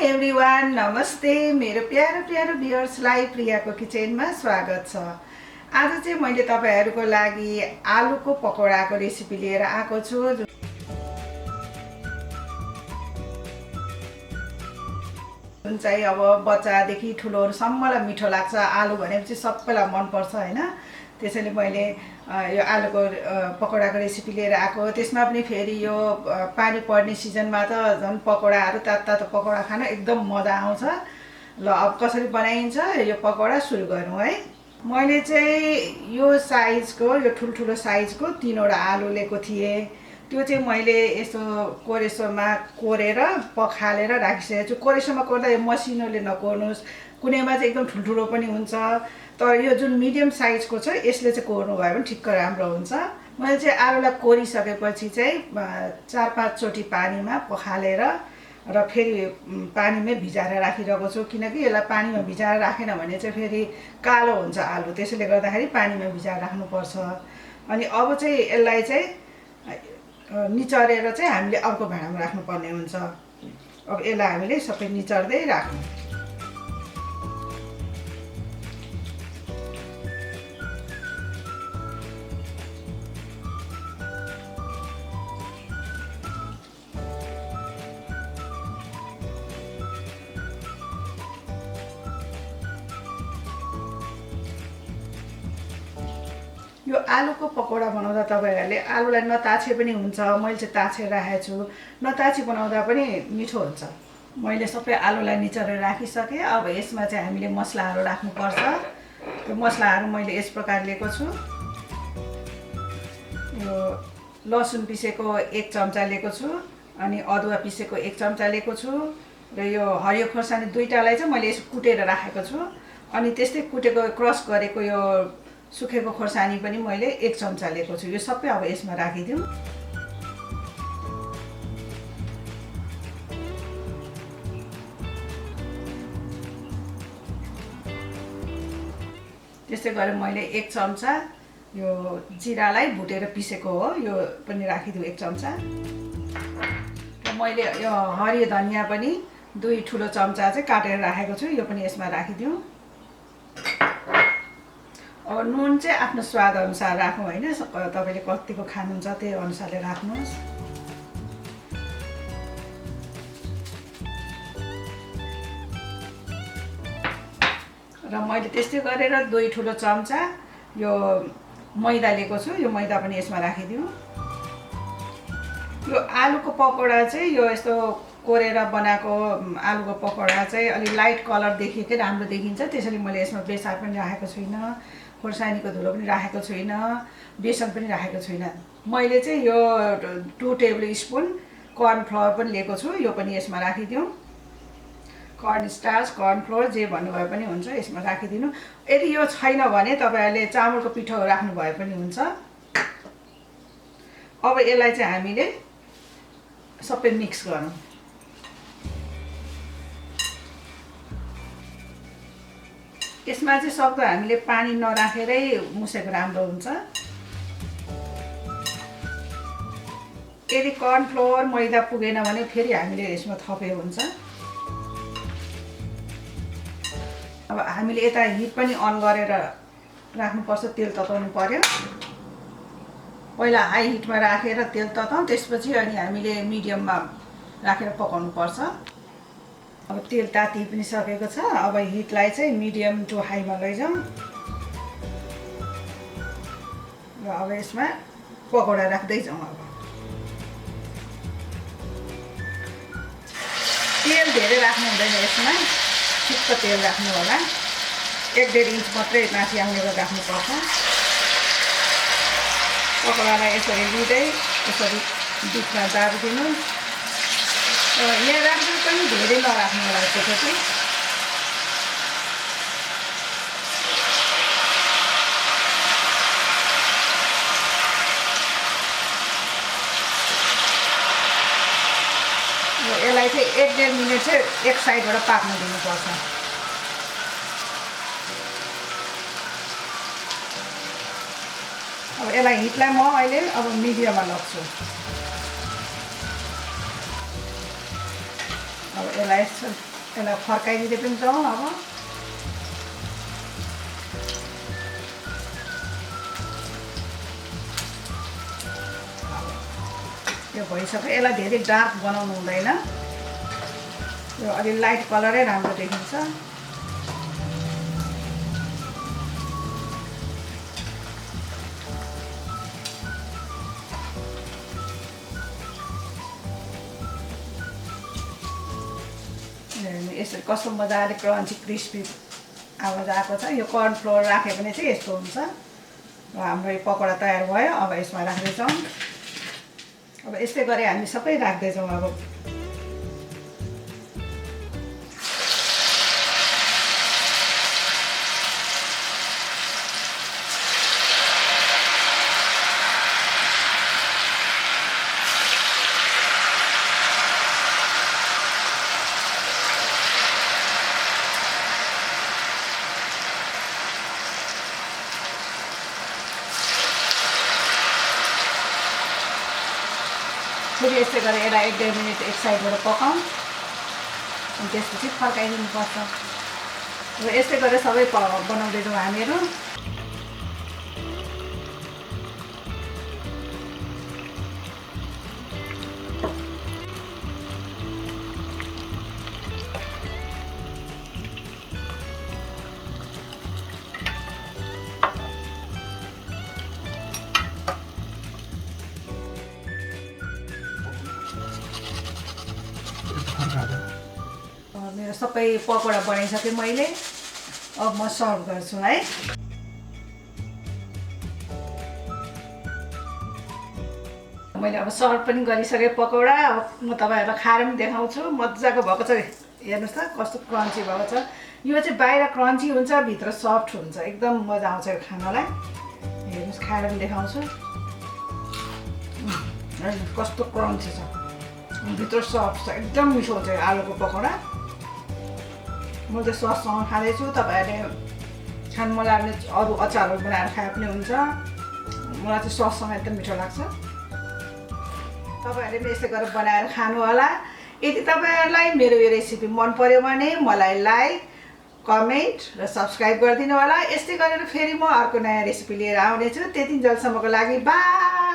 Everyone नमस्ते मेरो प्यारो प्यारो भ्युअर्सलाई प्रियाको किचनमा स्वागत छ। आज चाहिँ मैले तपाईहरुको लागि आलुको पकौडाको रेसिपी लिएर आएको छु। जुन चाहिँ अब बच्चादेखि ठुलोहरुसम्मलाई मिठो लाग्छ। आलु भनेपछि सबैलाई मन पर्छ हैन। त्यसैले मैले यो आलुको पकौडाको रेसिपी लिएर आएको। त्यसमा पनि फेरि यो पानी पर्ने सिजनमा त झन् पकौडाहरु तातो पकौडा खान एकदम मजा आउँछ। ल अब कसरी बनाइन्छ यो पकौडा सुरु गरौँ है। मैले चाहिँ यो साइजको यो ठुलठुलो साइजको 3 वटा आलु लिएको थिए। त्यो चाहिँ मैले यसो कोरेसोमा कोरेर पखालेर राखिसकेको छु। कोरेसोमा कोर्दा यो मसिनोले नकोर्नुस्, कुनैमा चाहिँ एकदम ठुलठुलो पनि हुन्छ। तर यो जुन मिडियम साइजको छ यसले चाहिँ कोर्नु भयो भने ठिक्क राम्रो हुन्छ। मैले चाहिँ आलुलाई कोरिसकेपछि चाहिँ 4-5 चोटी पानीमा पखालेर र फेरि पानीमै भिजाएर राखिरहेको छु। किनकि यसलाई पानीमा भिजाएर राखेन भने चाहिँ फेरि कालो हुन्छ आलु। त्यसैले गर्दाखेरि पानीमा भिजाएर राख्नुपर्छ। अनि अब चाहिँ यसलाई चाहिँ निचरेर चाहिँ हामीले अर्को भाँडामा राख्नुपर्ने हुन्छ। अब यसलाई हामीले सबै निचर्दै राख्नु। यो आलुको पकौडा बनाउँदा तपाईहरुले आलुलाई नताछे पनि हुन्छ। मैले चाहिँ ताछेर राखेको छु। नताछी बनाउँदा पनि मिठो हुन्छ। मैले सबै आलुलाई निचरेर राखिसके। अब यसमा चाहिँ हामीले मसलाहरु राख्नुपर्छ। त्यो मसलाहरु मैले यस प्रकार लिएको छु। यो लसुन पिसेको 1 चम्चा लिएको छु। अनि अदुवा पिसेको 1 चम्चा लिएको छु। र यो हरियो खोर्सानी दुईटालाई चाहिँ मैले यसो कुटेर राखेको छु। अनि त्यस्तै कुटेको क्रस गरेको यो सुकेको खोर्सानी पनि मैले 1 चम्चा लिएको छु। यो सबै अब यसमा राखिदिउँ। त्यस्तै गरी मैले 1 चम्चा यो जिरालाई भुटेर पिसेको हो, यो पनि राखिदिउँ 1 चम्चा। र मैले यो हरियो धनिया पनि 2 ठुलो चम्चा चाहिँ काटेर राखेको छु। यो पनि यसमा राखिदिउँ। अब नुन चाहिँ आफ्नो स्वाद अनुसार राखौँ हैन। तपाईले कतिको खानुहुन्छ त्यही अनुसारले राख्नुस्। र मैले त्यस्तै गरेर 2 ठुलो चम्चा यो मैदा लिएको छु। यो मैदा पनि यसमा राखिदिउँ। यो आलुको पकौडा चाहिँ यो यस्तो कोरेर बनाएको आलुको पकौडा चाहिँ अलि लाइट कलर देखिएकै राम्रो देखिन्छ। त्यसैले मैले यसमा बेसार पनि राखेको छुइनँ, खोर्सानीको धुलो पनि राखेको छुइनँ, बेसन पनि राखेको छुइनँ। मैले चाहिँ यो 2 टेबल स्पुन कर्न फ्लोर पनि लिएको छु। यो पनि यसमा राखिदिउँ। कर्न स्टार्च, कर्न फ्लोर जे भन्नुभए पनि हुन्छ, यसमा राखिदिनु। यदि यो छैन भने तपाईहरुले चामलको पिठो राख्नु भए पनि हुन्छ। अब यसलाई चाहिँ हामीले सबै मिक्स गरौँ। यसमा चाहिँ सक्दो हामीले पानी नराखेरै मुसेको राम्रो हुन्छ। यदि कर्न फ्लोर मैदा पुगेन भने फेरि हामीले यसमा थपे हुन्छ। अब हामीले यता हिट पनि अन गरेर राख्नुपर्छ। तेल तताउनु पर्यो। पहिला हाई हिटमा राखेर तेल तताउँ, त्यसपछि अनि हामीले मिडियममा राखेर पकाउनु पर्छ। अब तेल ताति पनि सकेको छ। अब हिटलाई चाहिँ मिडियम टु हाईमा लैजाउँ। र अब यसमा पकौडा राख्दै जाउँ। अब तेल धेरै राख्नु हुँदैन यसमा, ठिक्क तेल राख्नु होला। 1-1.5 इन्च मात्रै माथि आउने गरेर राख्नुपर्छ। पकौडालाई यसरी लिँदै यसरी बिचमा दाबिदिनु। यहाँ राख्नु पनि धेरै नराख्नु होला त्यसपछि। यसलाई चाहिँ 1-1.5 मिनेट चाहिँ एक साइडबाट पाक्न दिनुपर्छ। अब यसलाई हिटलाई म अहिले अब मिडियममा लग्छु। अब यसलाई यसलाई फर्काइदिँदै पनि जाउँ। अब यो भइसक्यो। यसलाई धेरै डार्क बनाउनु हुँदैन, यो अलि लाइट कलरै राम्रो देखिन्छ। यसरी कस्तो मजाले क्रन्ची क्रिस्पी आवाज आएको छ। यो कर्नफ्लोर राख्यो भने चाहिँ यस्तो हुन्छ। र हाम्रो यो पकौडा तयार भयो। अब यसमा राख्दैछौँ। अब यस्तै गरी हामी सबै राख्दैछौँ। अब फेरि यस्तै गरेर यसलाई 1-2 मिनट एक साइडबाट पकाउँ, अनि त्यसपछि फर्काइदिनुपर्छ। र यस्तै गरेर सबै बनाउँदैछौँ हामीहरू। मेरो सबै पकौडा बनाइसकेँ मैले। अब म सर्भ गर्छु है। मैले अब सर्भ पनि गरिसकेँ पकौडा। अब म तपाईँहरूलाई खाएर पनि देखाउँछु। मजाको भएको छ, हेर्नुहोस् त कस्तो क्रन्ची भएको छ। यो चाहिँ बाहिर क्रन्ची हुन्छ, भित्र सफ्ट हुन्छ। एकदम मजा आउँछ यो खानलाई। हेर्नुहोस्, खाएर पनि देखाउँछु। कस्तो क्रन्ची छ, भित्र सफ्ट छ, एकदम मिठो हुन्छ यो आलुको पकौडा। म चाहिँ सससँग खाँदैछु। तपाईँहरूले खानु मन लाग्ने अरू अचारहरू बनाएर खाए पनि हुन्छ। मलाई चाहिँ सससँग एकदम मिठो लाग्छ। तपाईँहरूले पनि यस्तै गरेर बनाएर खानु होला। यदि तपाईँहरूलाई मेरो यो रेसिपी मन पर्यो भने मलाई लाइक, कमेन्ट र सब्सक्राइब गरिदिनु होला। यस्तै गरेर फेरि म अर्को नयाँ रेसिपी लिएर आउनेछु। त्यति जेलसम्मको लागि बाई।